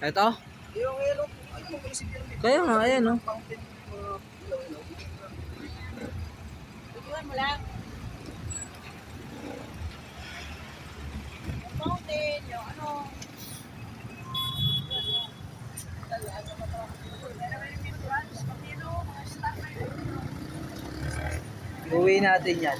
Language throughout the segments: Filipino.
Ito? Yung yellow, ano yung munisipyo? Kaya nga, ayan oh. Fountain, ilaw-ilaw. Tujuan mo lang. Yung fountain, yung ano. Uwi natin yan.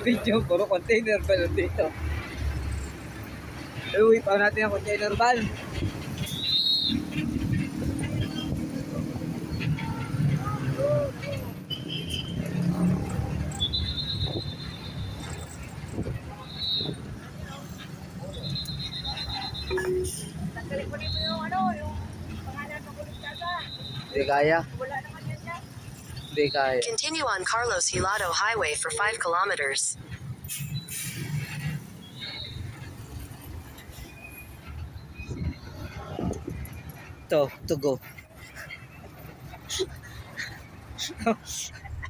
Video, puro container pa lang dito. Uwi pa natin ang container van. Tanggalin mo dito yung ano, yung pangalan ng kulistaga. Hindi kaya. Wala naman yan dyan. Hindi kaya. Continue on Carlos Hilado Highway for 5 kilometers. To go.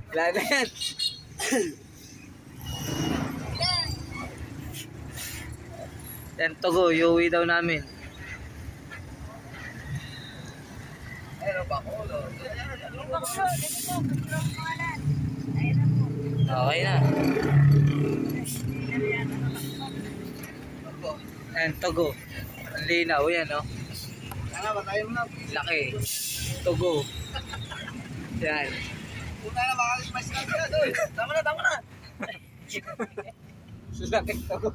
Wala na yan. Yan, to go. Iuwi daw namin. Ayun ba ako? Yung bakso, dito mo, bakso ang pangalan. Ayun na mo. Okay na. Yan, to go. Ang linaw yan, oh. Kaya ba tayo na? Laki. To go. Yan. Kung tayo na, makalis-mais lang siya doon. Tama na, tama na. Laki to go.